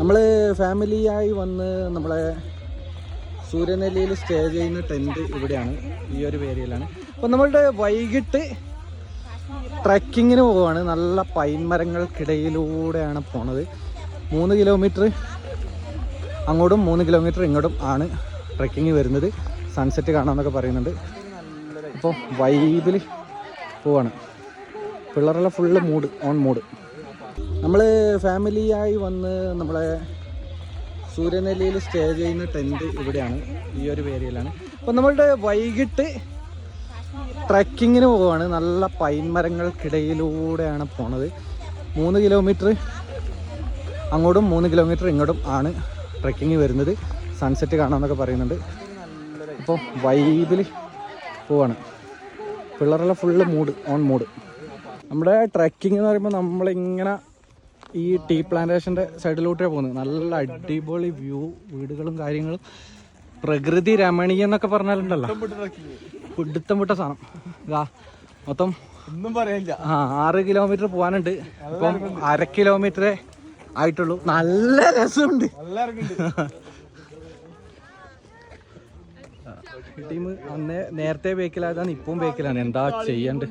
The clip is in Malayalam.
നമ്മൾ ഫാമിലിയായി വന്ന് നമ്മളെ സൂര്യനെല്ലിയിൽ സ്റ്റേ ചെയ്യുന്ന ടെൻറ്റ് ഇവിടെയാണ്, ഈ ഒരു ഏരിയയിലാണ്. അപ്പോൾ നമ്മളുടെ വൈകിട്ട് ട്രക്കിങ്ങിന് പോവുകയാണ്. നല്ല പൈൻ മരങ്ങൾക്കിടയിലൂടെയാണ് പോണത്. 3 കിലോമീറ്റർ അങ്ങോട്ടും 3 കിലോമീറ്റർ ഇങ്ങോട്ടും ആണ് ട്രക്കിങ് വരുന്നത്. സൺസെറ്റ് കാണാമെന്നൊക്കെ പറയുന്നുണ്ട്. അപ്പോൾ വൈബിൽ പോവാണ്. പിള്ളേരെല്ലാം ഫുള്ള് ഓൺ മൂഡ്. നമ്മൾ ഫാമിലിയായി വന്ന് നമ്മളെ സൂര്യനെല്ലിയിൽ സ്റ്റേ ചെയ്യുന്ന ടെൻറ്റ് ഇവിടെയാണ്, ഈ ഒരു ഏരിയയിലാണ്. അപ്പോൾ നമ്മളുടെ വൈകിട്ട് ട്രക്കിങ്ങിന് പോവുകയാണ്. നല്ല പൈൻ മരങ്ങൾക്കിടയിലൂടെയാണ് പോണത്. 3 കിലോമീറ്റർ അങ്ങോട്ടും 3 കിലോമീറ്റർ ഇങ്ങോട്ടും ആണ് ട്രക്കിങ് വരുന്നത്. സൺസെറ്റ് കാണാമെന്നൊക്കെ പറയുന്നുണ്ട്. അപ്പോൾ വൈബിൽ പോവാണ്. പിള്ളേരെല്ലാം ഫുള്ള് ഓൺ മൂഡ്. നമ്മുടെ ട്രക്കിംഗ് എന്ന് പറയുമ്പോൾ നമ്മളിങ്ങനെ ഈ ടീ പ്ലാന്റേഷൻ്റെ സൈഡിലോട്ടേ പോകുന്നത്. നല്ല അടിപൊളി വ്യൂ, വീടുകളും കാര്യങ്ങളും, പ്രകൃതി രമണീയം എന്നൊക്കെ പറഞ്ഞാലുണ്ടല്ലോ, പിടുത്തം വിട്ട സാധനം. ഇതാ മൊത്തം ഒന്നും പറയാനില്ല. 6 കിലോമീറ്റർ പോകാനുണ്ട്. ഇപ്പം 1/2 കിലോമീറ്ററേ ആയിട്ടുള്ളൂ. നല്ല രസമുണ്ട്. ടീം അന്നേ നേരത്തെ ബേക്കിലായതാണ്, ഇപ്പം ബേക്കിലാണ്. എന്താ ചെയ്യണ്ട്.